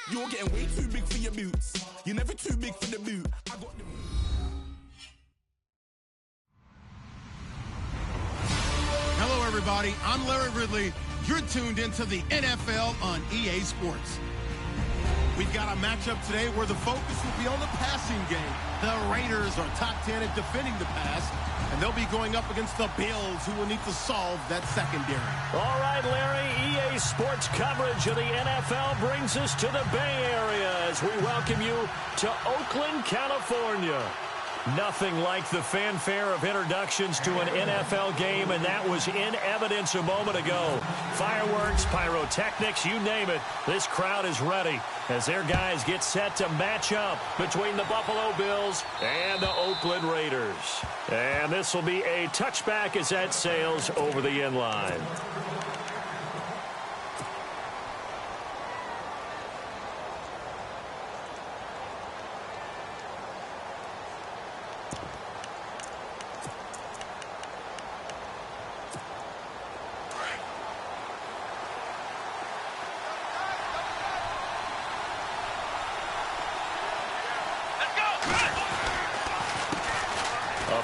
You're getting way too big for your boots. You're never too big for the boot. I got the... Hello, everybody. I'm Larry Ridley. You're tuned into the NFL on EA Sports. We've got a matchup today where the focus will be on the passing game. The Raiders are top 10 at defending the pass, and they'll be going up against the Bills, who will need to solve that secondary. All right, Larry, EA Sports coverage of the NFL brings us to the Bay Area as we welcome you to Oakland, California. Nothing like the fanfare of introductions to an NFL game, and that was in evidence a moment ago. Fireworks, pyrotechnics, you name it. This crowd is ready as their guys get set to match up between the Buffalo Bills and the Oakland Raiders. And this will be a touchback as that sails over the end line.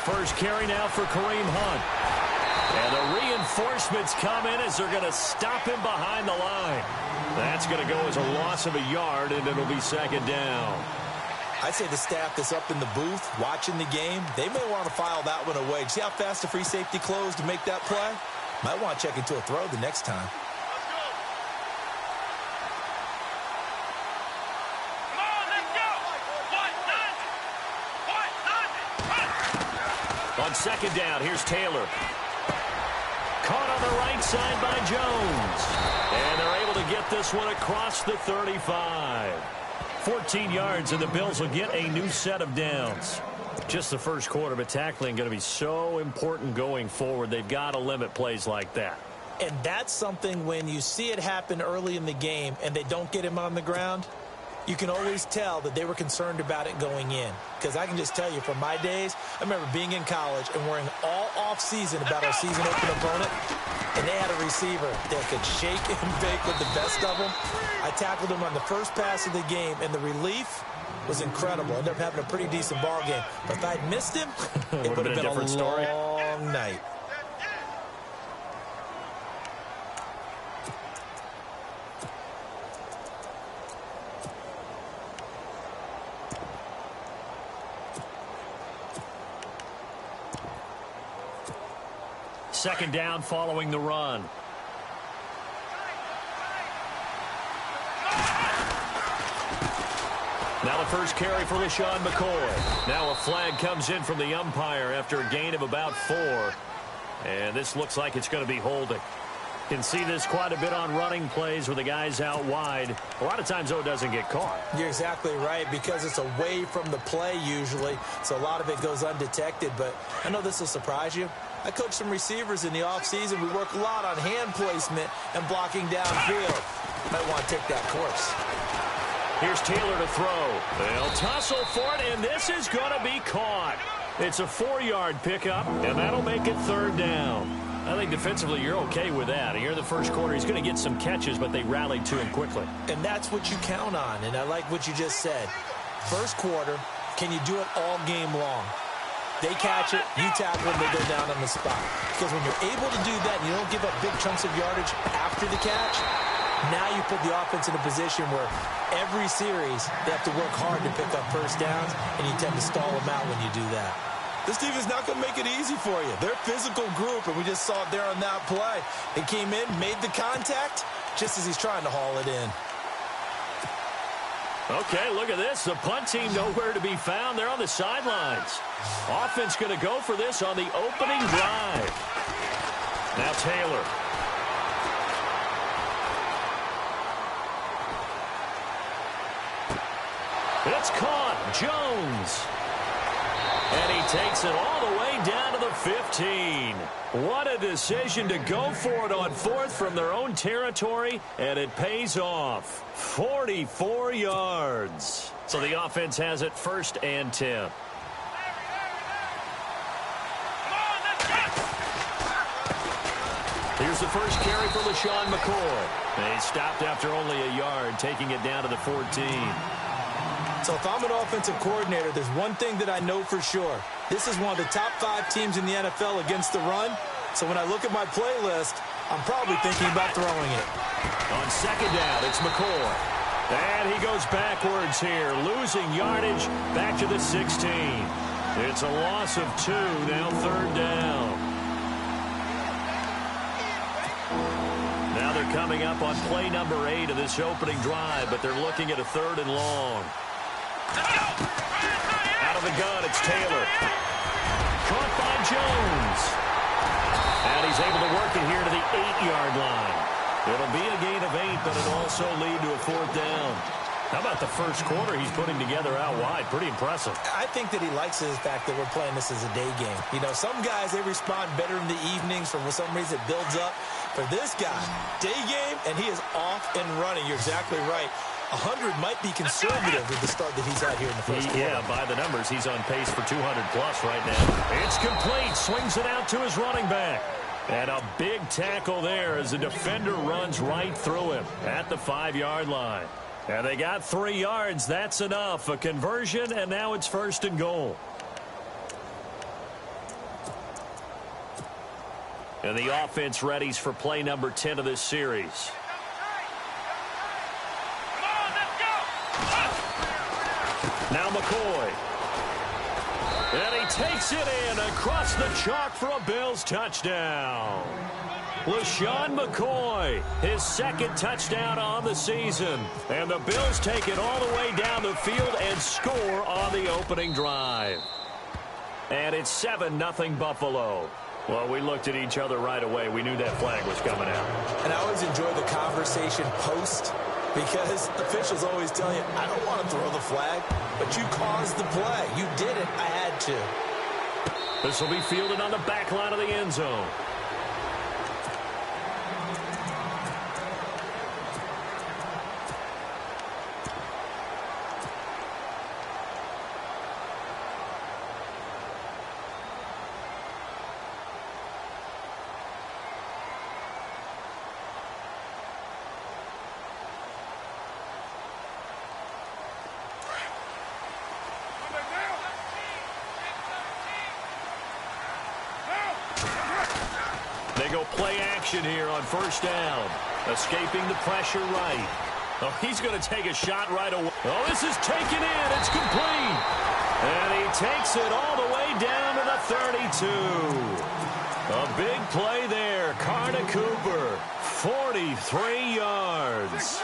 First carry now for Kareem Hunt. And the reinforcements come in as they're going to stop him behind the line. That's going to go as a loss of a yard, and it'll be second down. I'd say the staff that's up in the booth watching the game, they may want to file that one away. See how fast the free safety closed to make that play? Might want to check into a throw the next time. On second down, here's Taylor. Caught on the right side by Jones. And they're able to get this one across the 35. 14 yards, and the Bills will get a new set of downs. Just the first quarter, but tackling going to be so important going forward. They've got to limit plays like that. And that's something when you see it happen early in the game and they don't get him on the ground, you can always tell that they were concerned about it going in. Because I can just tell you from my days, I remember being in college and worrying all off-season about our season-open opponent, and they had a receiver that could shake and bake with the best of them. I tackled him on the first pass of the game, and the relief was incredible. I ended up having a pretty decent ball game. But if I'd missed him, it would have been a different story. long night. Second down following the run. Now the first carry for LaShawn McCoy. Now a flag comes in from the umpire after a gain of about 4. And this looks like it's going to be holding. Can see this quite a bit on running plays with the guys out wide. A lot of times, though, it doesn't get caught. You're exactly right, because it's away from the play usually, so a lot of it goes undetected. But I know this will surprise you. I coach some receivers in the offseason. We work a lot on hand placement and blocking downfield. Might want to take that course. Here's Taylor to throw. They'll tussle for it, and this is going to be caught. It's a 4-yard pickup, and that'll make it third down. I think defensively you're okay with that. Here in the first quarter, he's going to get some catches, but they rallied to him quickly. And that's what you count on, and I like what you just said. First quarter, can you do it all game long? They catch it, you tackle them, they go down on the spot. Because when you're able to do that and you don't give up big chunks of yardage after the catch, now you put the offense in a position where every series they have to work hard to pick up first downs, and you tend to stall them out when you do that. This team is not going to make it easy for you. They're a physical group, and we just saw it there on that play. They came in, made the contact, just as he's trying to haul it in. Okay, look at this. The punt team nowhere to be found. They're on the sidelines. Offense going to go for this on the opening drive. Now Taylor. It's caught. Jones. And he takes it all the way down to the 15. What a decision to go for it on fourth from their own territory, and it pays off. 44 yards. So the offense has it 1st and 10. Here's the first carry for LaShawn McCoy. He stopped after only a yard, taking it down to the 14. So if I'm an offensive coordinator, there's one thing that I know for sure. This is one of the top 5 teams in the NFL against the run. So when I look at my playlist, I'm probably thinking about throwing it. On second down, it's McCoy. And he goes backwards here, losing yardage back to the 16. It's a loss of 2, now third down. Now they're coming up on play number 8 of this opening drive, but they're looking at a 3rd and long. Out of the gun, it's Taylor. Caught by Jones. And he's able to work it here to the 8-yard line. It'll be a gain of 8, but it'll also lead to a 4th down. How about the first quarter he's putting together out wide? Pretty impressive. I think that he likes the fact that we're playing this as a day game. You know, some guys, they respond better in the evenings. For some reason, it builds up. For this guy, day game, and he is off and running. You're exactly right. 100 might be conservative with the start that he's had here in the first quarter. Yeah, by the numbers, he's on pace for 200-plus right now. It's complete. Swings it out to his running back. And a big tackle there as the defender runs right through him at the 5-yard line. And they got 3 yards. That's enough. A conversion, and now it's 1st and goal. And the offense readies for play number 10 of this series. Now McCoy. And he takes it in across the chalk for a Bills touchdown. LaShawn McCoy, his 2nd touchdown on the season. And the Bills take it all the way down the field and score on the opening drive. And it's 7-0 Buffalo. Well, we looked at each other right away. We knew that flag was coming out. And I always enjoy the conversation post, because officials always tell you, I don't want to throw the flag, but you caused the play. You did it. I had to. This will be fielded on the back line of the end zone. They go play action here on 1st down. Escaping the pressure right. Oh, he's going to take a shot right away. Oh, this is taken in. It's complete. And he takes it all the way down to the 32. A big play there. Carter Cooper, 43 yards.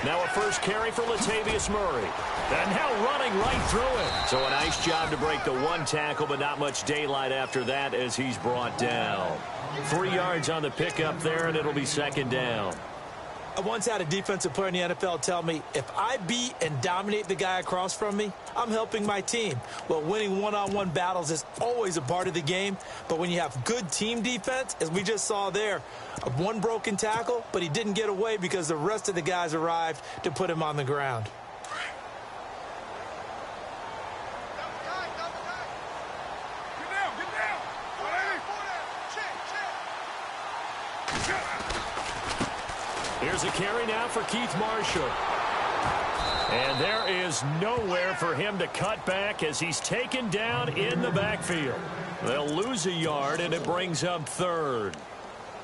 Now a first carry for Latavius Murray. And now running right through it. So a nice job to break the 1 tackle, but not much daylight after that as he's brought down. 3 yards on the pickup there, and it'll be 2nd down. I once had a defensive player in the NFL tell me, if I beat and dominate the guy across from me, I'm helping my team. Well, winning one-on-one battles is always a part of the game, but when you have good team defense, as we just saw there, 1 broken tackle, but he didn't get away because the rest of the guys arrived to put him on the ground. Here's a carry now for Keith Marshall. And there is nowhere for him to cut back as he's taken down in the backfield. They'll lose a yard, and it brings up 3rd.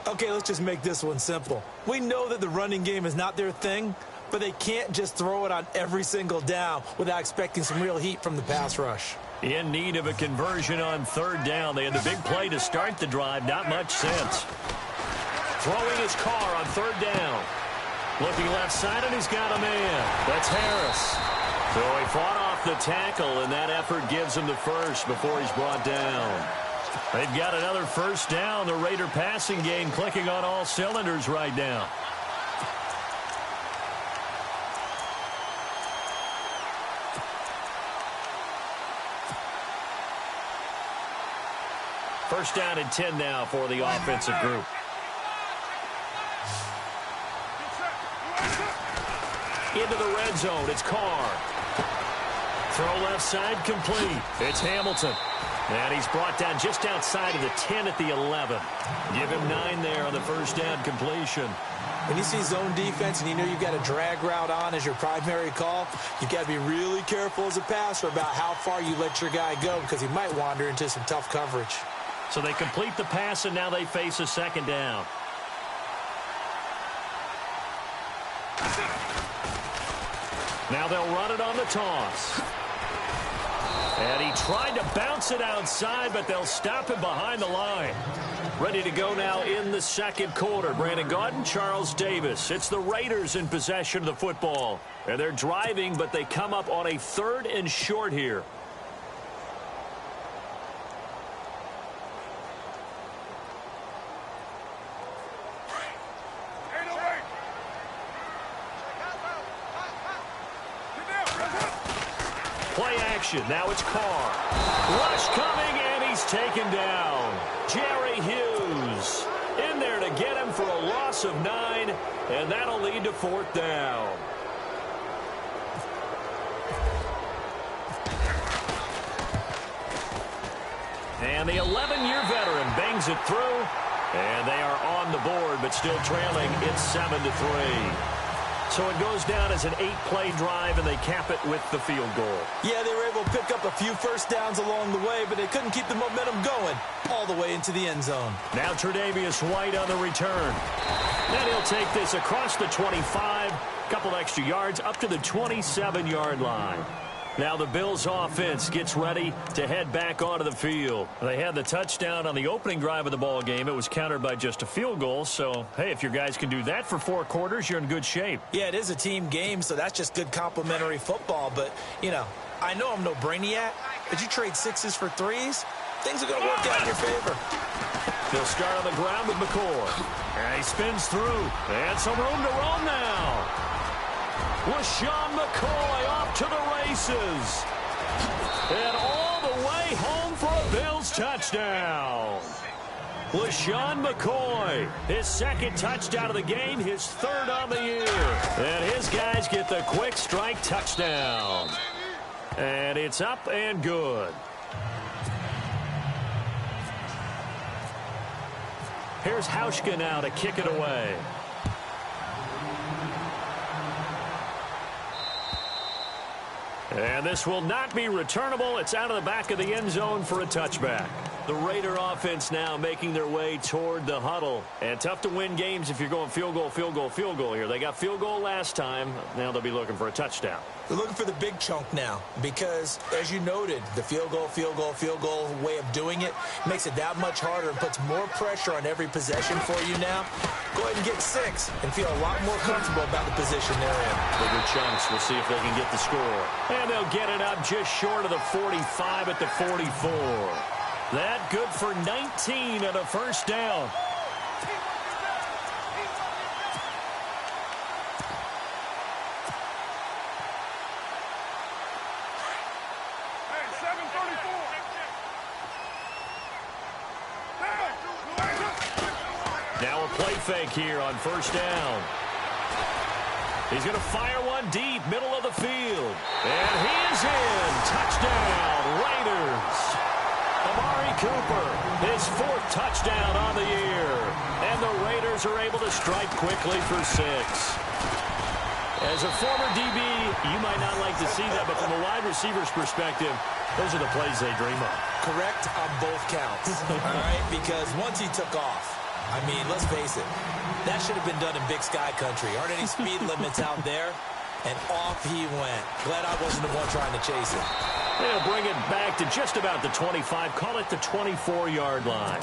Okay, let's just make this one simple. We know that the running game is not their thing, but they can't just throw it on every single down without expecting some real heat from the pass rush. In need of a conversion on 3rd down. They had the big play to start the drive. Not much sense. Throwing his car on 3rd down. Looking left side, and he's got a man. That's Harris. So he fought off the tackle, and that effort gives him the first before he's brought down. They've got another 1st down. The Raider passing game clicking on all cylinders right now. First down and 10 now for the offensive group. Into the red zone. It's Carr. Throw left side complete. It's Hamilton. And he's brought down just outside of the 10 at the 11. Give him 9 there on the first down completion. When you see zone defense and you know you've got a drag route on as your primary call, you've got to be really careful as a passer about how far you let your guy go because he might wander into some tough coverage. So they complete the pass, and now they face a second down. Now they'll run it on the toss. And he tried to bounce it outside, but they'll stop him behind the line. Ready to go now in the second quarter. Brandon Gaudin, Charles Davis. It's the Raiders in possession of the football. And they're driving, but they come up on a 3rd and short here. Play action. Now it's Carr. Rush coming, and he's taken down. Jerry Hughes in there to get him for a loss of 9, and that'll lead to 4th down. And the 11-year veteran bangs it through, and they are on the board, but still trailing. It's 7-3. So it goes down as an 8-play drive, and they cap it with the field goal. Yeah, they were able to pick up a few first downs along the way, but they couldn't keep the momentum going all the way into the end zone. Now Tre'Davious White on the return. Then he'll take this across the 25, couple extra yards, up to the 27-yard line. Now the Bills offense gets ready to head back onto the field. They had the touchdown on the opening drive of the ball game. It was countered by just a field goal. So, hey, if your guys can do that for 4 quarters, you're in good shape. Yeah, it is a team game, so that's just good complementary football. But, you know, I know I'm no brainiac, but you trade 6s for 3s, things are going to work out in your favor. They'll start on the ground with McCoy. And he spins through. And some room to roam now. LaShawn McCoy off to the races. And all the way home for a Bills touchdown. LaShawn McCoy, his 2nd touchdown of the game, his 3rd on the year. And his guys get the quick strike touchdown. And it's up and good. Here's Hauschka now to kick it away. And this will not be returnable. It's out of the back of the end zone for a touchback. The Raider offense now making their way toward the huddle. And tough to win games if you're going field goal, field goal, field goal here. They got field goal last time. Now they'll be looking for a touchdown. They're looking for the big chunk now because, as you noted, the field goal way of doing it makes it that much harder and puts more pressure on every possession for you now. Go ahead and get 6 and feel a lot more comfortable about the position they're in. Bigger chunks. We'll see if they can get the score. And they'll get it up just short of the 45 at the 44. That good for 19 and a first down. Now a play fake here on first down. He's going to fire one deep, middle of the field. And he is in. Touchdown, Raiders. Amari Cooper, his 4th touchdown on the year. And the Raiders are able to strike quickly for 6. As a former DB, you might not like to see that, but from a wide receiver's perspective, those are the plays they dream of. Correct on both counts, all right? Because once he took off, I mean, let's face it, that should have been done in Big Sky Country. Aren't any speed limits out there? And off he went. Glad I wasn't the one trying to chase him. They'll bring it back to just about the 25. Call it the 24-yard line.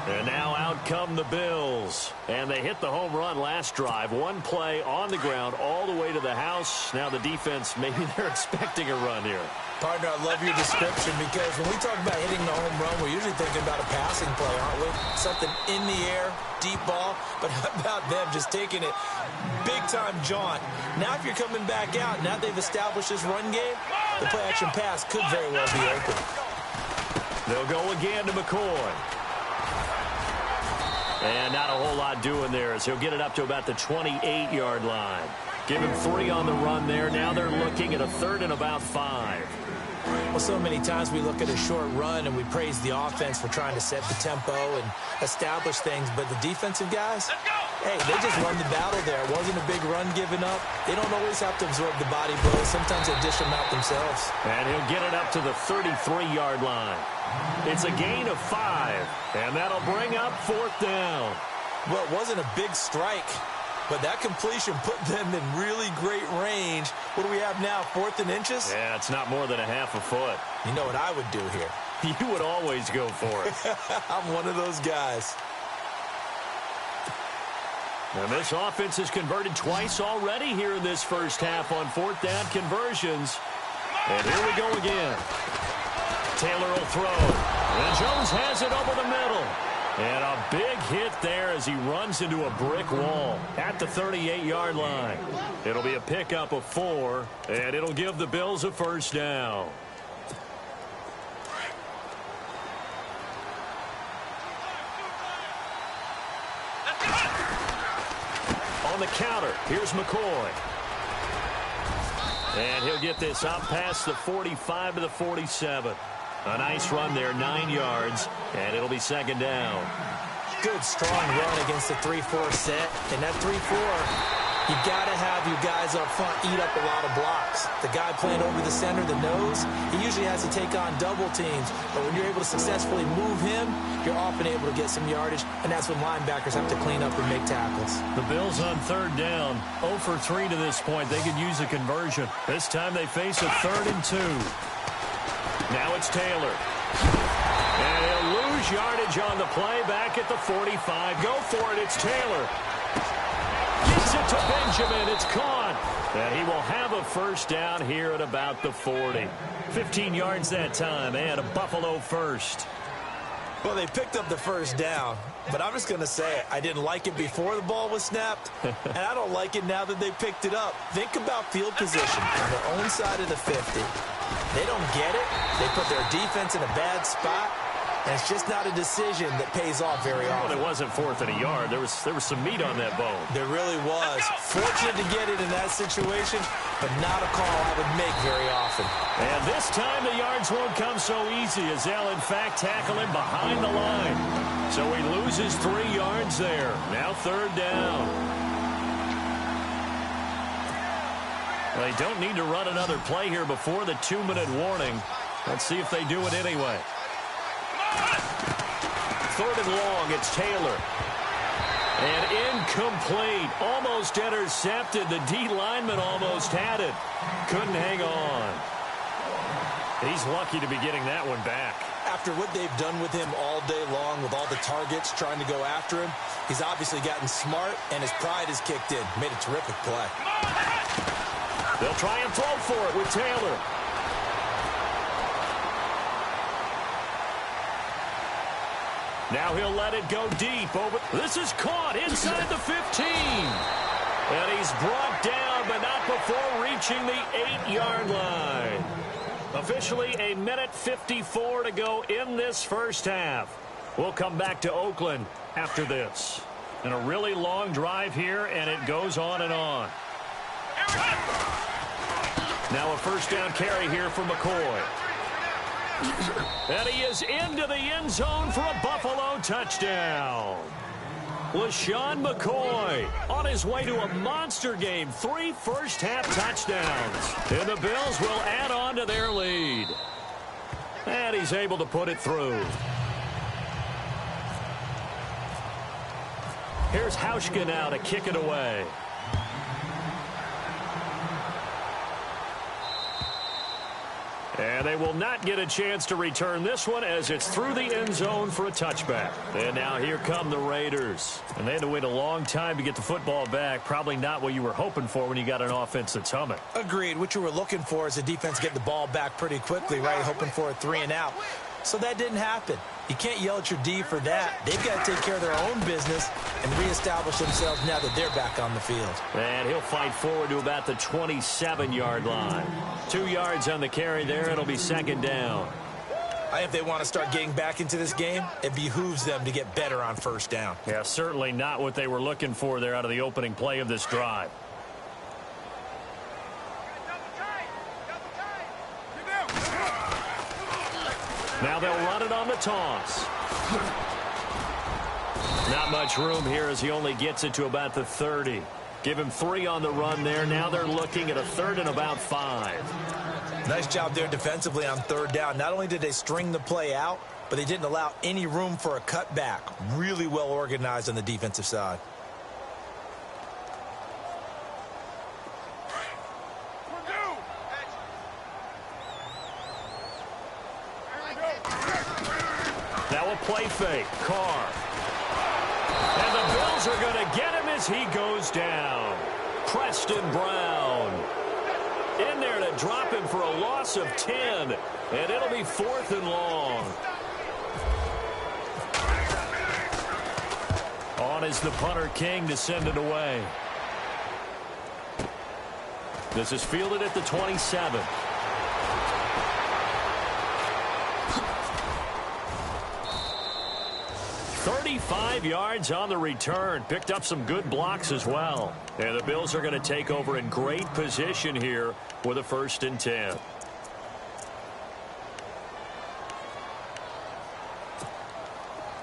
And now out come the Bills. And they hit the home run last drive. One play on the ground all the way to the house. Now the defense, maybe they're expecting a run here. Partner, I love your description because when we talk about hitting the home run, we're usually thinking about a passing play, aren't we? Something in the air, deep ball. But how about them just taking it big-time jaunt? Now if you're coming back out, now they've established this run game, the play-action pass could very well be open. They'll go again to McCoy. And not a whole lot doing there as he'll get it up to about the 28-yard line. Give him 3 on the run there. Now they're looking at a 3rd and about 5. Well, so many times we look at a short run and we praise the offense for trying to set the tempo and establish things, but the defensive guys, hey, they just won the battle there. It wasn't a big run given up. They don't always have to absorb the body blows. Sometimes they dish them out themselves. And he'll get it up to the 33-yard line. It's a gain of 5, and that'll bring up 4th down. Well, it wasn't a big strike, but that completion put them in really great range. What do we have now, 4th and inches? Yeah, it's not more than a half a foot. You know what I would do here? You would always go for it. I'm one of those guys. And this offense has converted twice already here in this first half on 4th down conversions. And here we go again. Taylor will throw. And Jones has it over the middle. And a big hit there as he runs into a brick wall at the 38-yard line. It'll be a pickup of 4, and it'll give the Bills a first down. On the counter, here's McCoy. And he'll get this up past the 45 to the 47. A nice run there, 9 yards, and it'll be 2nd down. Good, strong run against the 3-4 set. And that 3-4, you got to have your guys up front eat up a lot of blocks. The guy playing over the center, the nose, he usually has to take on double teams. But when you're able to successfully move him, you're often able to get some yardage, and that's when linebackers have to clean up and make tackles. The Bills on 3rd down, 0 for 3 to this point. They could use a conversion. This time they face a 3rd and 2. Now it's Taylor. And he'll lose yardage on the play back at the 45. Go for it. It's Taylor. Gives it to Benjamin. It's caught. And he will have a first down here at about the 40. 15 yards that time and a Buffalo first. Well, they picked up the first down, but I'm just going to say I didn't like it before the ball was snapped, and I don't like it now that they picked it up. Think about field position on their own side of the 50. They don't get it. They put their defense in a bad spot, and it's just not a decision that pays off very often. Well, it wasn't 4th and a yard. There was some meat on that bone. There really was. Fortunate to get it in that situation, but not a call I would make very often. And this time the yards won't come so easy as they'll, in fact, tackle him behind the line. So he loses 3 yards there. Now 3rd down. Well, they don't need to run another play here before the 2-minute warning. Let's see if they do it anyway. 3rd and long, it's Taylor. And incomplete. Almost intercepted. The D lineman almost had it. Couldn't hang on. He's lucky to be getting that one back. After what they've done with him all day long with all the targets trying to go after him, he's obviously gotten smart, and his pride has kicked in. Made a terrific play. They'll try and throw for it with Taylor. Now he'll let it go deep over. This is caught inside the 15. And he's brought down, but not before reaching the 8-yard line. Officially a minute 54 to go in this first half. We'll come back to Oakland after this. And a really long drive here, and it goes on and on. Now a first down carry here for McCoy. And he is into the end zone for a Buffalo touchdown. LaShawn McCoy on his way to a monster game. 3 first-half touchdowns. And the Bills will add on to their lead. And he's able to put it through. Here's Hauschka now to kick it away. And they will not get a chance to return this one as it's through the end zone for a touchback. And now here come the Raiders. And they had to wait a long time to get the football back. Probably not what you were hoping for when you got an offense that's humming. Agreed. What you were looking for is the defense getting the ball back pretty quickly, right? Hoping for a 3 and out. So that didn't happen. You can't yell at your D for that. They've got to take care of their own business and reestablish themselves now that they're back on the field. And he'll fight forward to about the 27-yard line. 2 yards on the carry there. It'll be 2nd down. I think if they want to start getting back into this game, it behooves them to get better on first down. Yeah, certainly not what they were looking for there out of the opening play of this drive. Now they'll run it on the toss. Not much room here as he only gets it to about the 30. Give him 3 on the run there. Now they're looking at a 3rd and about 5. Nice job there defensively on 3rd down. Not only did they string the play out, but they didn't allow any room for a cutback. Really well organized on the defensive side. Now a play fake. Carr. And the Bills are going to get him as he goes down. Preston Brown in there to drop him for a loss of 10. And it'll be 4th and long. On is the punter King to send it away. This is fielded at the 27. "35 yards on the return. Picked up some good blocks as well. And the Bills are going to take over in great position here with a 1st and 10.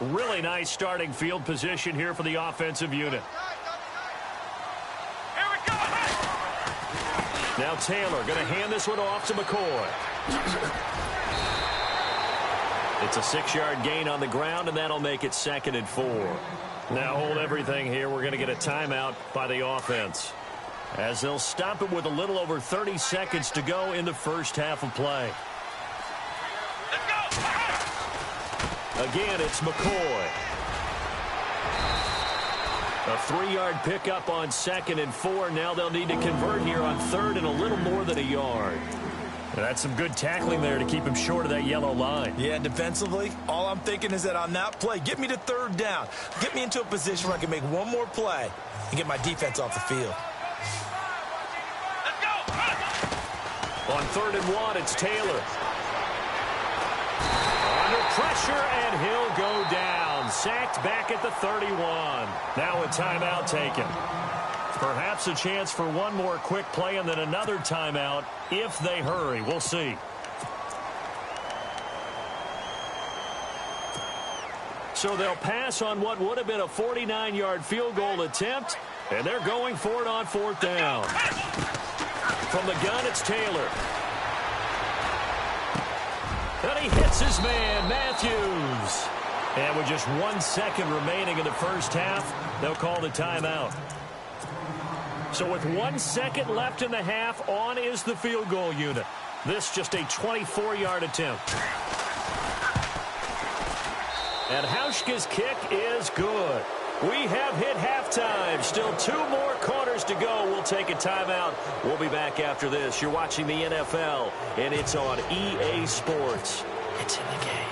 Really nice starting field position here for the offensive unit. Here we go. Now Taylor going to hand this one off to McCoy. It's a 6-yard gain on the ground, and that'll make it 2nd and 4. Now hold everything here. We're going to get a timeout by the offense, as they'll stop it with a little over 30 seconds to go in the first half of play. Again, it's McCoy. A 3-yard pickup on 2nd and 4. Now they'll need to convert here on 3rd and a little more than a yard. That's some good tackling there to keep him short of that yellow line. Yeah, defensively, all I'm thinking is that on that play, get me to 3rd down. Get me into a position where I can make one more play and get my defense off the field. Let's go. On 3rd and 1, it's Taylor. Under pressure, and he'll go down. Sacked back at the 31. Now a timeout taken. Perhaps a chance for one more quick play and then another timeout if they hurry. We'll see. So they'll pass on what would have been a 49-yard field goal attempt, and they're going for it on 4th down. From the gun, it's Taylor. And he hits his man, Matthews. And with just 1 second remaining in the first half, they'll call the timeout. So with 1 second left in the half, on is the field goal unit. This just a 24-yard attempt. And Hauschka's kick is good. We have hit halftime. Still 2 more quarters to go. We'll take a timeout. We'll be back after this. You're watching the NFL, and it's on EA Sports. It's in the game.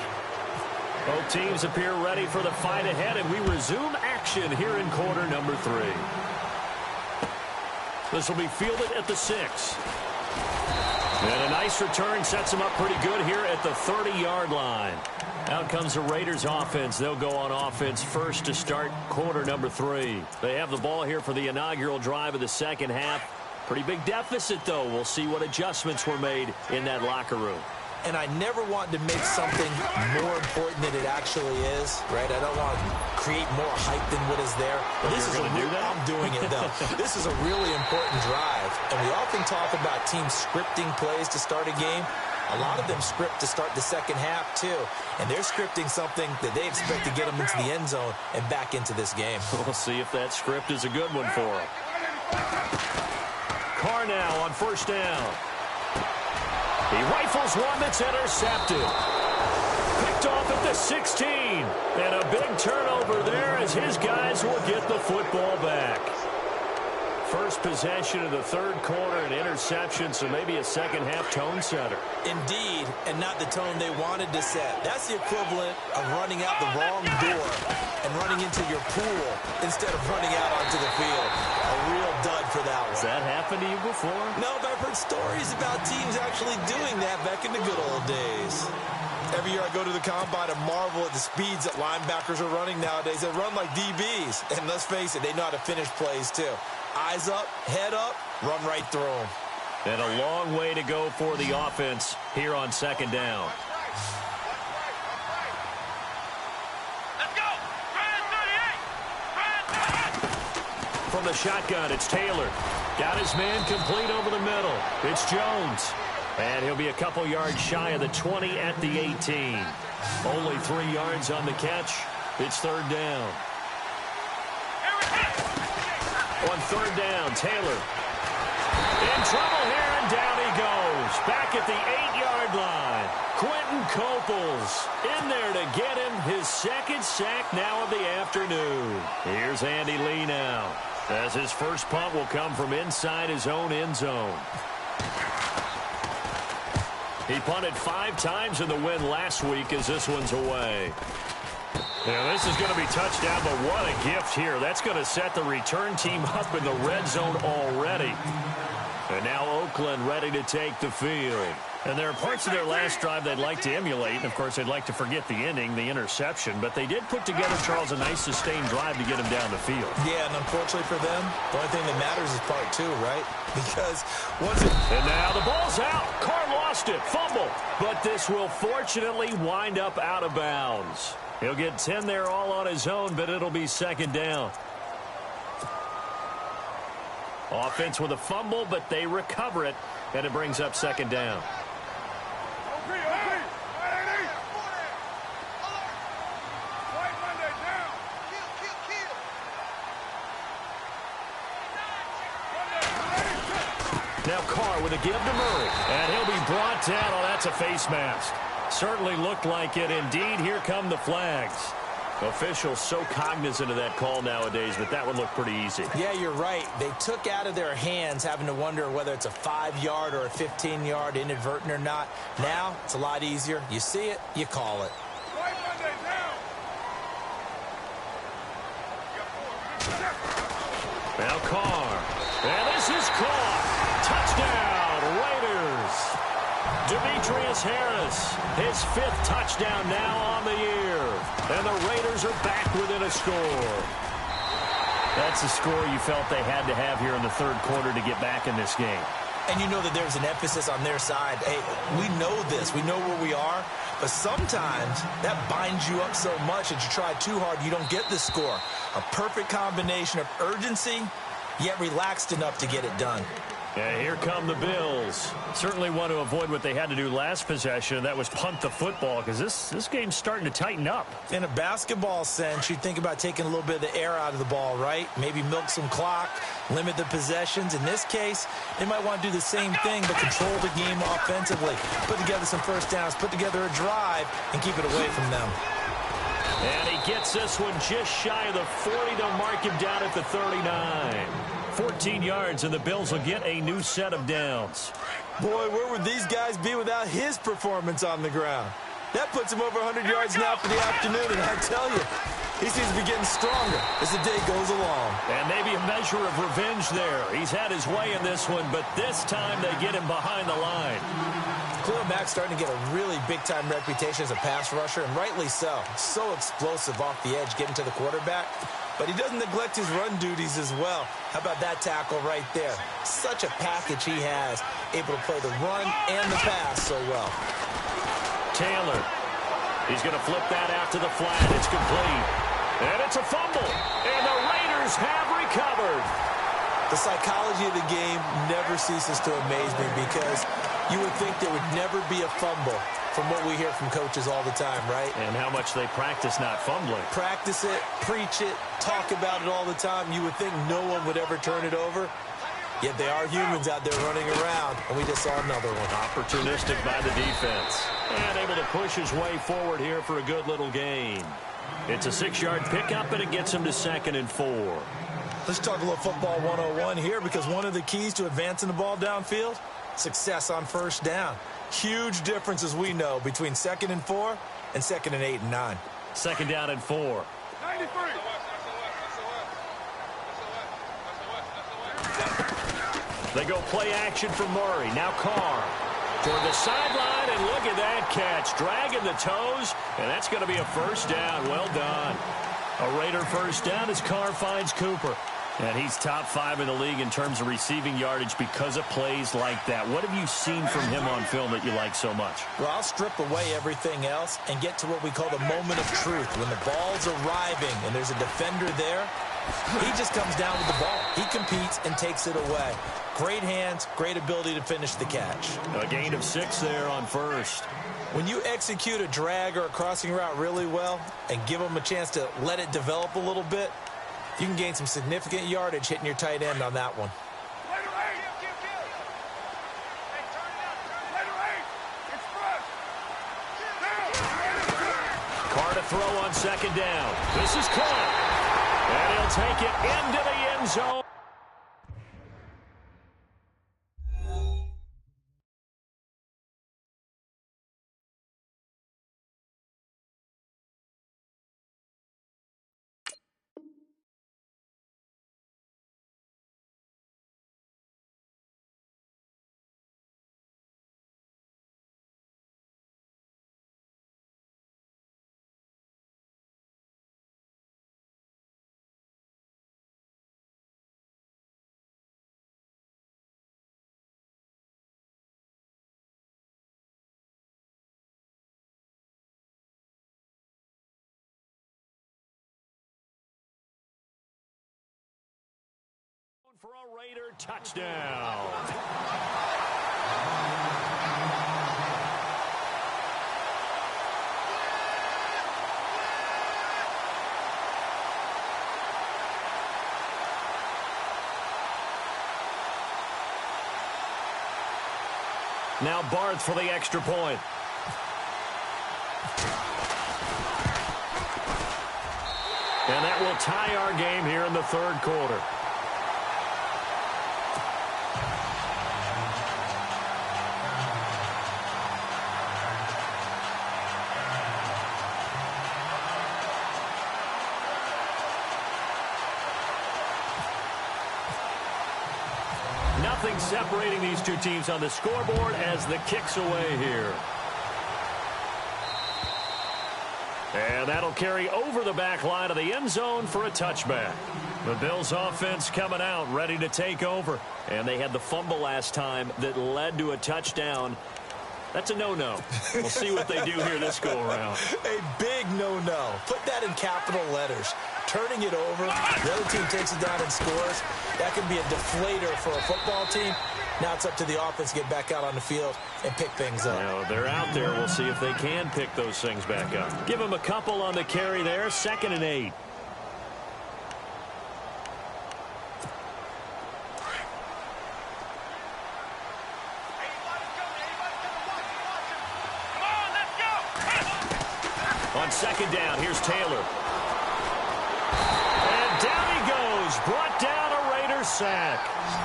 Both teams appear ready for the fight ahead, and we resume action here in quarter number 3. This will be fielded at the 6. And a nice return sets them up pretty good here at the 30-yard line. Out comes the Raiders offense. They'll go on offense first to start quarter number 3. They have the ball here for the inaugural drive of the second half. Pretty big deficit, though. We'll see what adjustments were made in that locker room. And I never want to make something more important than it actually is, right? I don't want to create more hype than what is there. But this is I'm doing it, though. This is a really important drive. And we often talk about teams scripting plays to start a game. A lot of them script to start the second half, too. And they're scripting something that they expect to get them into the end zone and back into this game. We'll see if that script is a good one for them. Carr now on 1st down. He rifles one that's intercepted. Picked off at the 16. And a big turnover there as his guys will get the football back. First possession of the 3rd quarter, an interception, so maybe a second-half tone setter. Indeed, and not the tone they wanted to set. That's the equivalent of running out the wrong door and running into your pool instead of running out onto the field. A real dud for that one. Has that happened to you before? No, but I've heard stories about teams actually doing that back in the good old days. Every year I go to the combine and marvel at the speeds that linebackers are running nowadays. They run like DBs, and let's face it, they know how to finish plays too. Eyes up, head up, run right through them. And a long way to go for the offense here on 2nd down. from the shotgun. It's Taylor. Got his man complete over the middle. It's Jones. And he'll be a couple yards shy of the 20 at the 18. Only 3 yards on the catch. It's third down. On third down, Taylor. In trouble here, and down he goes. Back at the 8-yard line. Quentin Coples in there to get him his second sack now of the afternoon. Here's Andy Lee now, as his first punt will come from inside his own end zone. He punted 5 times in the win last week as this one's away. Now, this is going to be touchdown, but what a gift here. That's going to set the return team up in the red zone already. And now Oakland ready to take the field. And there are parts of their last drive they'd like to emulate. And, of course, they'd like to forget the inning, the interception. But they did put together, Charles, a nice sustained drive to get him down the field. Yeah, and unfortunately for them, the only thing that matters is part 2, right? Because once it... And now the ball's out. Carr lost it. Fumble. But this will fortunately wind up out of bounds. He'll get 10 there all on his own, but it'll be second down. Offense with a fumble, but they recover it, and it brings up second down. Now Carr with a give to Murray, and he'll be brought down. Oh, that's a face mask. Certainly looked like it. Indeed, here come the flags. Officials so cognizant of that call nowadays, but that one looked pretty easy. Yeah, you're right. They took out of their hands having to wonder whether it's a 5-yard or a 15-yard inadvertent or not. Now, it's a lot easier. You see it, you call it. Now Carr. And this is caught. Touchdown, Raiders. Demetrius Harris, his 5th touchdown now on the year. And the Raiders are back within a score. That's a score you felt they had to have here in the third quarter to get back in this game. And you know that there's an emphasis on their side. Hey, we know this. We know where we are. But sometimes that binds you up so much that you try too hard, you don't get the score. A perfect combination of urgency, yet relaxed enough to get it done. Yeah, here come the Bills. Certainly want to avoid what they had to do last possession. That was punt the football, because this game's starting to tighten up. In a basketball sense, you think about taking a little bit of the air out of the ball, right? Maybe milk some clock, limit the possessions. In this case, they might want to do the same thing, but control the game offensively. Put together some first downs, put together a drive, and keep it away from them. And he gets this one just shy of the 40 to mark him down at the 39. 14 yards, and the Bills will get a new set of downs. Boy, where would these guys be without his performance on the ground? That puts him over 100 yards now for the afternoon, and I tell you, he seems to be getting stronger as the day goes along. And maybe a measure of revenge there. He's had his way in this one, but this time they get him behind the line. Khalil Mack's starting to get a really big-time reputation as a pass rusher, and rightly so. So explosive off the edge, getting to the quarterback. But he doesn't neglect his run duties as well. How about that tackle right there? Such a package he has, able to play the run and the pass so well. Taylor, he's going to flip that out to the flat. It's complete. And it's a fumble. And the Raiders have recovered. The psychology of the game never ceases to amaze me, because you would think there would never be a fumble from what we hear from coaches all the time, right? And how much they practice not fumbling. Practice it, preach it, talk about it all the time. You would think no one would ever turn it over. Yet they are humans out there running around, and we just saw another one. Opportunistic by the defense. And able to push his way forward here for a good little gain. It's a 6-yard pickup, and it gets him to 2nd and 4. Let's talk a little football 101 here, because one of the keys to advancing the ball downfield, success on first down. Huge difference, as we know, between 2nd and 4 and 2nd and 8 and 9. 2nd down and 4. 93. They go play action for Murray. Now Carr toward the sideline, and look at that catch. Dragging the toes, and that's going to be a first down. Well done. A Raider first down as Carr finds Cooper. And he's top 5 in the league in terms of receiving yardage because of plays like that. What have you seen from him on film that you like so much? Well, I'll strip away everything else and get to what we call the moment of truth. When the ball's arriving and there's a defender there, He just comes down with the ball. He competes and takes it away. Great hands, great ability to finish the catch. A gain of 6 there on first. When you execute a drag or a crossing route really well and give them a chance to let it develop a little bit, you can gain some significant yardage hitting your tight end on that one. Carr to throw on second down. This is caught. And he'll take it into the end zone. For a Raider touchdown. Now Barth for the extra point. And that will tie our game here in the third quarter. Nothing separating these two teams on the scoreboard as the kick's away here. And that'll carry over the back line of the end zone for a touchback. The Bills offense coming out, ready to take over. And they had the fumble last time that led to a touchdown. That's a no-no. We'll see what they do here this go-around. A big no-no. Put that in capital letters. Turning it over, the other team takes it down and scores. That can be a deflator for a football team. Now it's up to the offense to get back out on the field and pick things up. Now, they're out there. We'll see if they can pick those things back up. Give them a couple on the carry there. 2nd and 8. On 2nd down, here's Taylor. And down he goes. Brought down a Raider sack.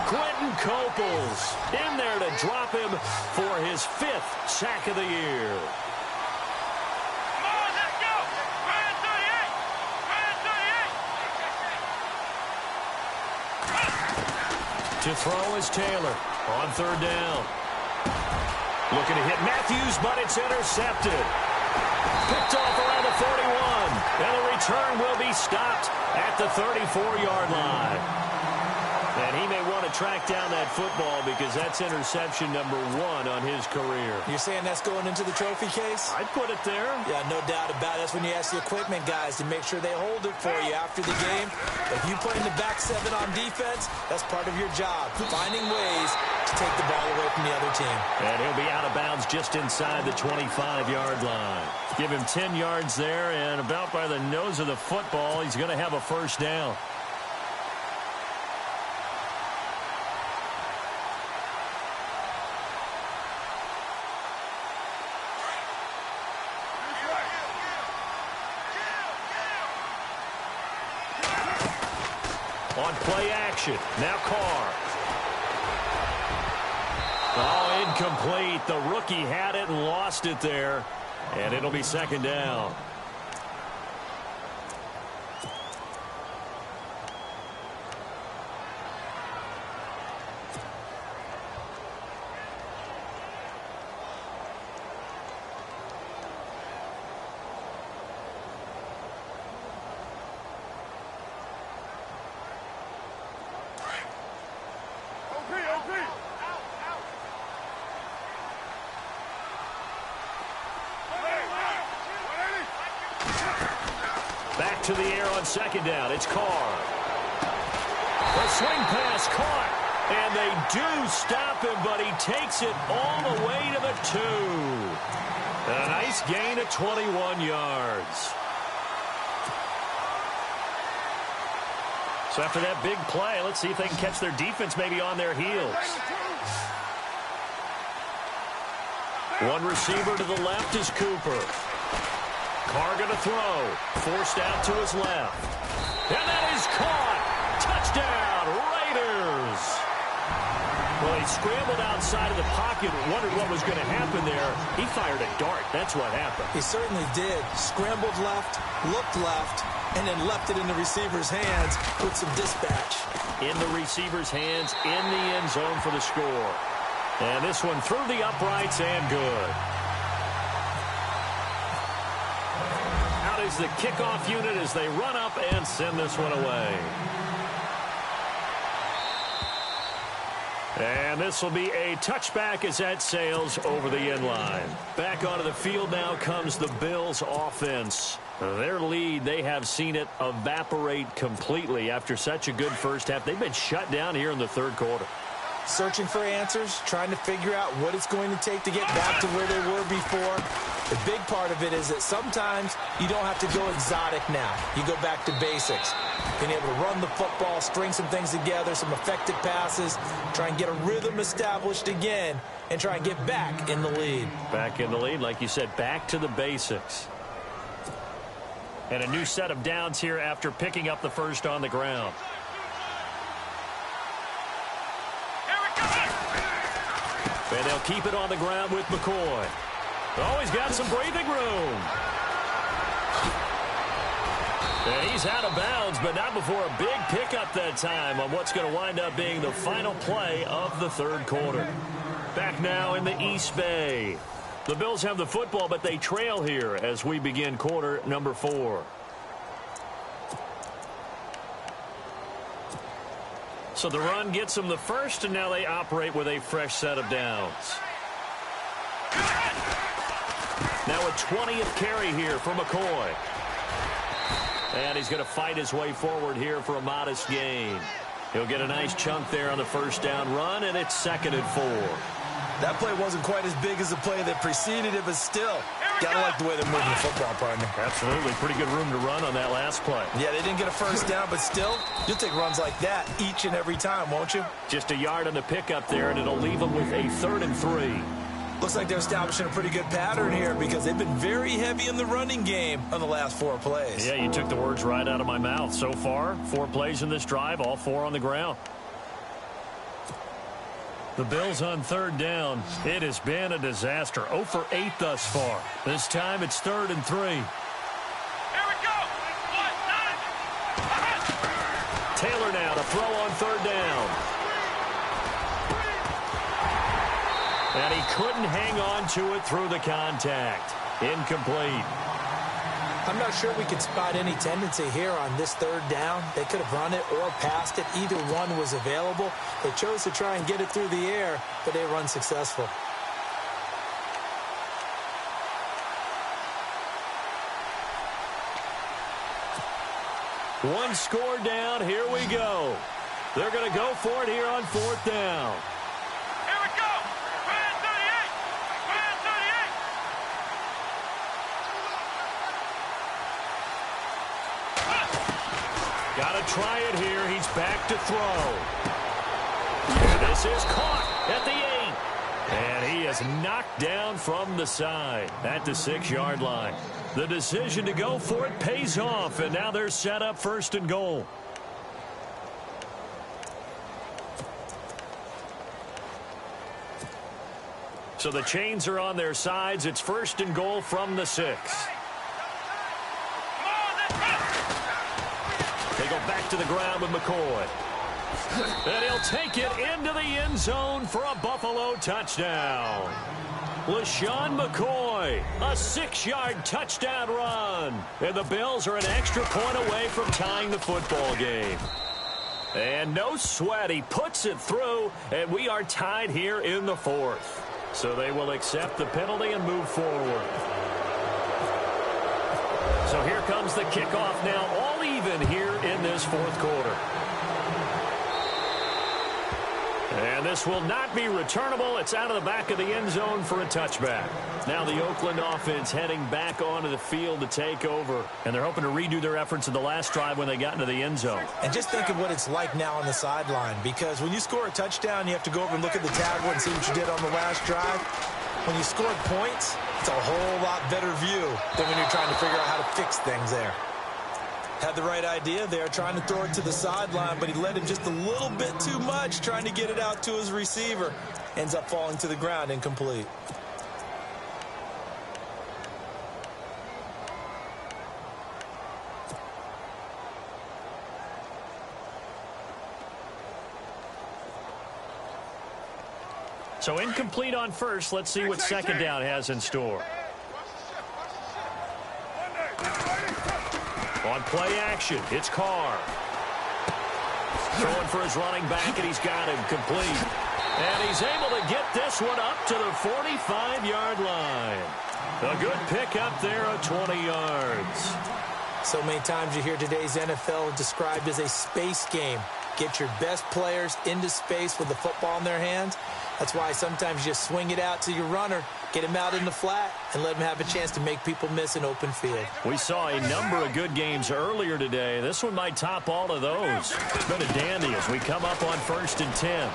Quentin Coples in there to drop him for his 5th sack of the year. Come on, let's go. Ryan 38. To throw is Taylor on 3rd down. Looking to hit Matthews, but it's intercepted. Picked off around the 41. And the return will be stopped at the 34-yard line. And he may want to track down that football because that's interception number 1 on his career. You're saying that's going into the trophy case? I'd put it there. Yeah, no doubt about it. That's when you ask the equipment guys to make sure they hold it for you after the game. If you play in the back 7 on defense, that's part of your job, finding ways to take the ball away from the other team. And he'll be out of bounds just inside the 25-yard line. Give him 10 yards there, and about by the nose of the football, he's going to have a 1st down. On play action. Now Carr. Oh, incomplete. The rookie had it and lost it there. And it'll be 2nd down. Back to the air on 2nd down. It's Carr. The swing pass caught. And they do stop him, but he takes it all the way to the 2. A nice gain of 21 yards. So after that big play, let's see if they can catch their defense maybe on their heels. One receiver to the left is Cooper. Carr going to throw. Forced out to his left. And that is caught. Touchdown, Raiders. Well, he scrambled outside of the pocket, wondered what was going to happen there. He fired a dart. That's what happened. He certainly did. Scrambled left, looked left, and then left it in the receiver's hands with some dispatch. In the receiver's hands, in the end zone for the score. And this one through the uprights and good. Out is the kickoff unit as they run up and send this one away. And this will be a touchback as that sails over the end line. Back onto the field now comes the Bills offense. Their lead, they have seen it evaporate completely after such a good first half. They've been shut down here in the third quarter. Searching for answers, trying to figure out what it's going to take to get back to where they were before. The big part of it is that sometimes you don't have to go exotic now. You go back to basics. Being able to run the football, string some things together, some effective passes, try and get a rhythm established again, and try and get back in the lead. Back in the lead, like you said, back to the basics. And a new set of downs here after picking up the first on the ground. And they'll keep it on the ground with McCoy. Oh, he's got some breathing room. And he's out of bounds, but not before a big pickup that time on what's going to wind up being the final play of the third quarter. Back now in the East Bay. The Bills have the football, but they trail here as we begin quarter number 4. So the run gets them the first, and now they operate with a fresh set of downs. Now a 20th carry here for McCoy. And he's going to fight his way forward here for a modest gain. He'll get a nice chunk there on the first down run, and it's 2nd and 4. That play wasn't quite as big as the play that preceded it, but still, gotta like the way they're moving the football, partner. Absolutely. Pretty good room to run on that last play. Yeah, they didn't get a first down, but still, you'll take runs like that each and every time, won't you? Just a yard on the pickup there, and it'll leave them with a 3rd and 3. Looks like they're establishing a pretty good pattern here because they've been very heavy in the running game on the last 4 plays. Yeah, you took the words right out of my mouth. So far, 4 plays in this drive, all 4 on the ground. The Bills on 3rd down. It has been a disaster. 0 for 8 thus far. This time it's 3rd and 3. Here we go. 1-9. Taylor now to throw on 3rd down. And he couldn't hang on to it through the contact. Incomplete. I'm not sure we could spot any tendency here on this 3rd down. They could have run it or passed it. Either one was available. They chose to try and get it through the air, but they were unsuccessful. One score down. Here we go. They're going to go for it here on 4th down. Here we go. Brand 38. Brand 38. Got to try it here. He's back to throw. And this is caught at the 8. And he is knocked down from the side at the 6-yard line. The decision to go for it pays off, and now they're set up 1st and goal. So the chains are on their sides. It's 1st and goal from the 6. They go back to the ground with McCoy. And he'll take it into the end zone for a Buffalo touchdown. LaShawn McCoy, a 6-yard touchdown run. And the Bills are an extra point away from tying the football game. And no sweat, he puts it through, and we are tied here in the 4th. So they will accept the penalty and move forward. So here comes the kickoff now, all even here in this 4th quarter. And this will not be returnable. It's out of the back of the end zone for a touchback. Now the Oakland offense heading back onto the field to take over. And they're hoping to redo their efforts in the last drive when they got into the end zone. And just think of what it's like now on the sideline. Because when you score a touchdown, you have to go over and look at the tablet and see what you did on the last drive. When you scored points, it's a whole lot better view than when you're trying to figure out how to fix things there. Had the right idea there, trying to throw it to the sideline, but he led him just a little bit too much, trying to get it out to his receiver. Ends up falling to the ground, incomplete. So incomplete on first. Let's see what second down has in store. On play action, it's Carr. Throwing for his running back, and he's got him complete. And he's able to get this one up to the 45-yard line. A good pickup there of 20 yards. So many times you hear today's NFL described as a space game. Get your best players into space with the football in their hands. That's why sometimes you just swing it out to your runner, get him out in the flat, and let him have a chance to make people miss an open field. We saw a number of good games earlier today. This one might top all of those. It's been a dandy as we come up on 1st and 10.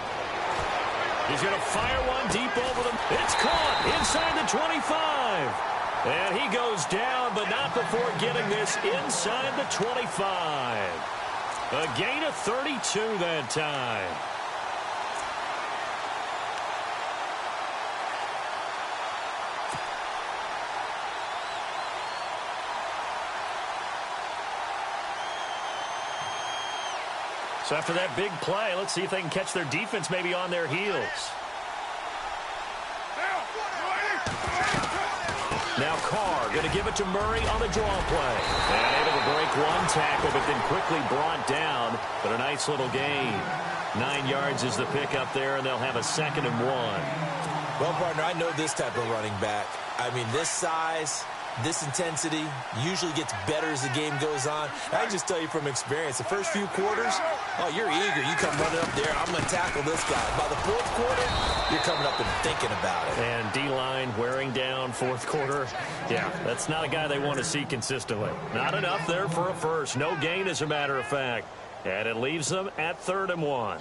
He's going to fire one deep over them. It's caught inside the 25. And he goes down, but not before getting this inside the 25. A gain of 32 that time. So after that big play, let's see if they can catch their defense maybe on their heels. Now Carr going to give it to Murray on the draw play. And able to break one tackle, but then quickly brought down. But a nice little gain. 9 yards is the pickup there, and they'll have a 2nd and 1. Well, partner, I know this type of running back. I mean, this size, this intensity usually gets better as the game goes on. I can just tell you from experience, the first few quarters, oh, you're eager. You come running up there, I'm going to tackle this guy. By the 4th quarter, you're coming up and thinking about it. And D-line wearing down 4th quarter. Yeah, that's not a guy they want to see consistently. Not enough there for a first. No gain, as a matter of fact. And it leaves them at 3rd and 1.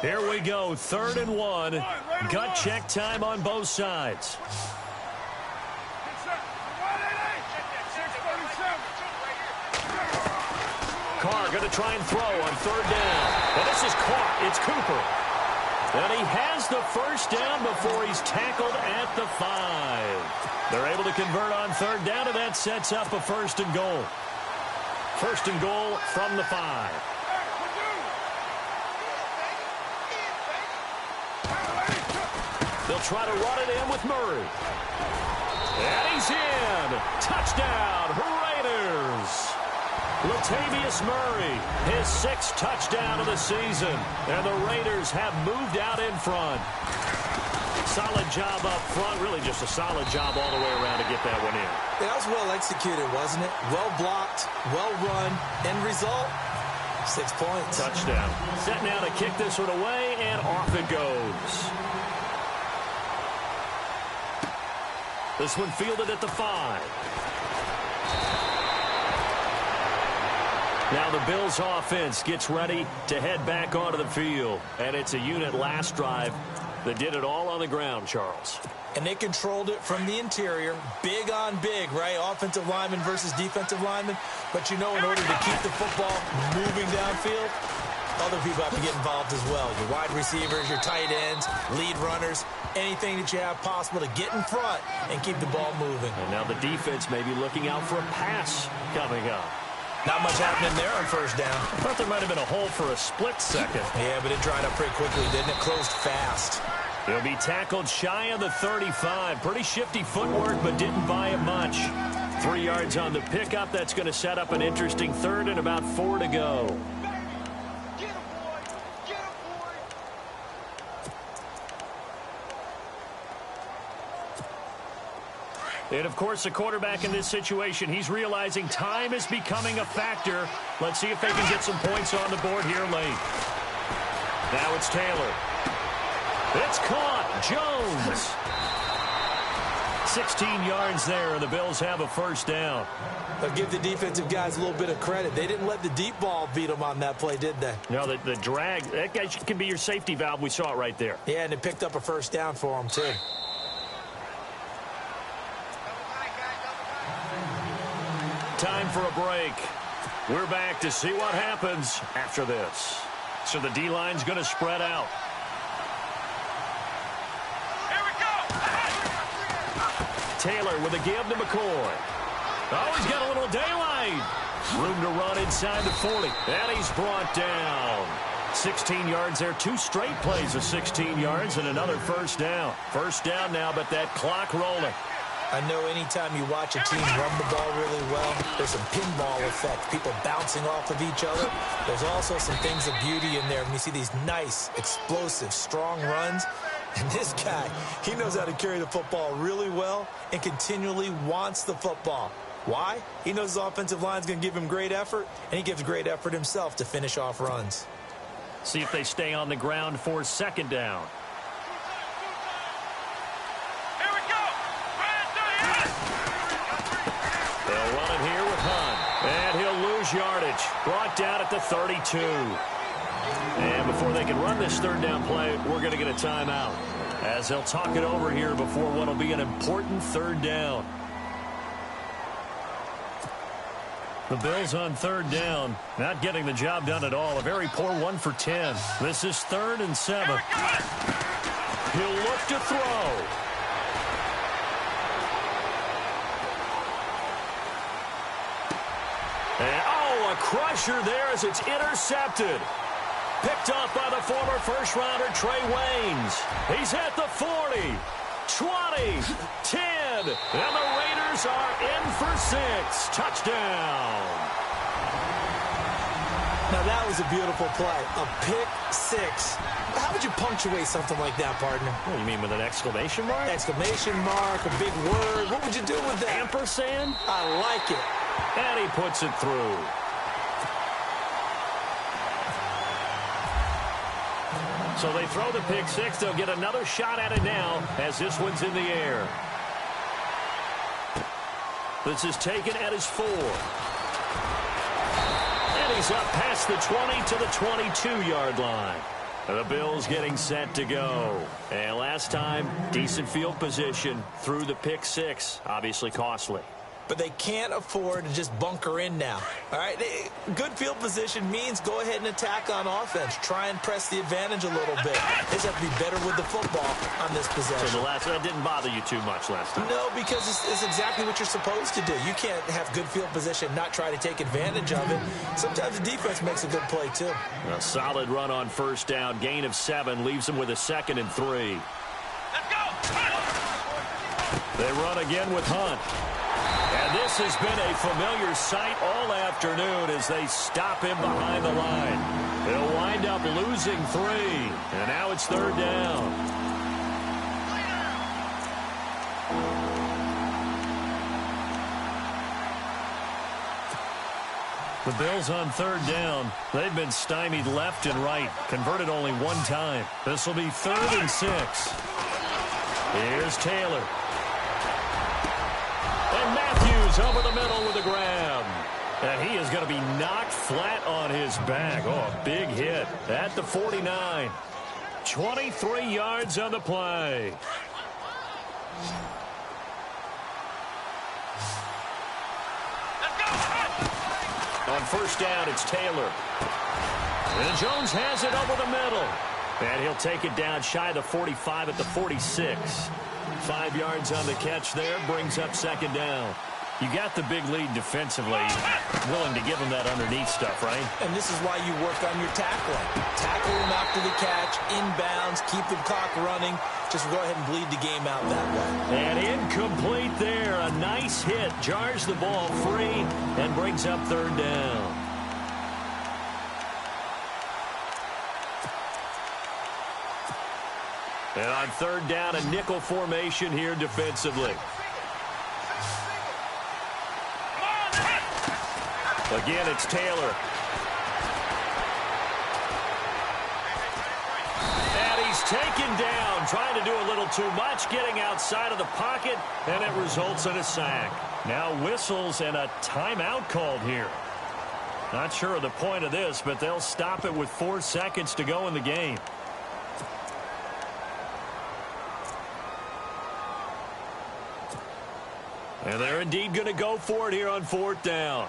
Here we go, 3rd and 1. Gut check time on both sides. Carr going to try and throw on 3rd down. And this is caught. It's Cooper. And he has the first down before he's tackled at the 5. They're able to convert on 3rd down, and that sets up a 1st and goal. 1st and goal from the 5. They'll try to run it in with Murray. And he's in. Touchdown, Raiders. Latavius Murray, his 6th touchdown of the season. And the Raiders have moved out in front. Solid job up front. Really just a solid job all the way around to get that one in. That was well executed, wasn't it? Well blocked, well run. End result, 6 points. Touchdown. Set now to kick this one away, and off it goes. This one fielded at the 5. Now the Bills offense gets ready to head back onto the field. And it's a unit last drive that did it all on the ground, Charles. And they controlled it from the interior. Big on big, right? Offensive lineman versus defensive lineman. But you know, in order to keep the football moving downfield, other people have to get involved as well. Your wide receivers, your tight ends, lead runners, anything that you have possible to get in front and keep the ball moving. And now the defense may be looking out for a pass coming up. Not much happening there on 1st down. I thought there might have been a hole for a split second. Yeah, but it dried up pretty quickly, didn't it? Closed fast. He'll be tackled shy of the 35. Pretty shifty footwork, but didn't buy it much. 3 yards on the pickup. That's going to set up an interesting 3rd and about 4 to go. And, of course, the quarterback in this situation, he's realizing time is becoming a factor. Let's see if they can get some points on the board here late. Now it's Taylor. It's caught. Jones. 16 yards there, and the Bills have a first down. They'll give the defensive guys a little bit of credit. They didn't let the deep ball beat them on that play, did they? No, the drag, that guy can be your safety valve. We saw it right there. Yeah, and it picked up a first down for them, too. Time for a break. We're back to see what happens after this. So the D-line's going to spread out. Here we go. Taylor with a give to McCoy. Oh, he's got a little daylight. Room to run inside the 40. And he's brought down. 16 yards there. 2 straight plays of 16 yards and another first down. First down now, but that clock rolling. I know anytime you watch a team run the ball really well, there's some pinball effect, people bouncing off of each other. There's also some things of beauty in there when you see these nice, explosive, strong runs. And this guy, he knows how to carry the football really well and continually wants the football. Why? He knows his offensive line's going to give him great effort, and he gives great effort himself to finish off runs. See if they stay on the ground for second down. Here we go. They'll run it here with Hunt. And he'll lose yardage. Brought down at the 32. And before they can run this third down play, we're going to get a timeout, as they'll talk it over here before what will be an important third down. The Bills on third down, not getting the job done at all. A very poor 1 for 10. This is 3rd and 7. He'll look to throw. And, oh, a crusher there as it's intercepted. Picked off by the former first-rounder Trey Waynes. He's at the 40, 20, 10, and the Raiders are in for 6. Touchdown. Now, that was a beautiful play. A pick 6. How would you punctuate something like that, partner? What do you mean, with an exclamation mark? Exclamation mark, a big word. What would you do with that? Ampersand? I like it. And he puts it through. So they throw the pick 6. They'll get another shot at it now as this one's in the air. This is taken at his 4. And he's up past the 20 to the 22-yard line. The Bills getting set to go. And last time, decent field position through the pick 6. Obviously costly. But they can't afford to just bunker in now. All right, good field position means go ahead and attack on offense. Try and press the advantage a little bit. They just have to be better with the football on this possession. So that didn't bother you too much last time? No, because it's exactly what you're supposed to do. You can't have good field position, not try to take advantage of it. Sometimes the defense makes a good play, too. A solid run on first down. Gain of 7 leaves them with a 2nd and 3. Let's go. They run again with Hunt. And this has been a familiar sight all afternoon as they stop him behind the line. They'll wind up losing 3. And now it's 3rd down. The Bills on 3rd down. They've been stymied left and right. Converted only 1 time. This will be 3rd and 6. Here's Taylor. And Matthews over the middle with a grab. And he is going to be knocked flat on his back. Oh, a big hit at the 49. 23 yards on the play. On first down, it's Taylor. And Jones has it over the middle. And he'll take it down shy of the 45 at the 46. 5 yards on the catch there, brings up 2nd down. You got the big lead defensively. Willing to give him that underneath stuff, right? And this is why you work on your tackling. Tackle him after the catch, inbounds, keep the clock running. Just go ahead and bleed the game out that way. And incomplete there. A nice hit. Jars the ball free and brings up 3rd down. And on 3rd down, a nickel formation here defensively. Again, it's Taylor. taken down, trying to do a little too much, getting outside of the pocket, and it results in a sack. Now whistles and a timeout called here. Not sure of the point of this, but they'll stop it with 4 seconds to go in the game. And they're indeed going to go for it here on 4th down.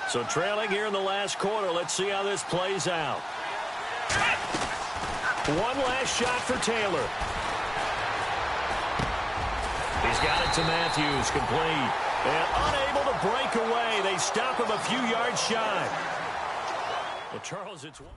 So trailing here in the last quarter. Let's see how this plays out. One last shot for Taylor. He's got it to Matthews, complete. And unable to break away. They stop him a few yards shy. Well, Charles, it's one.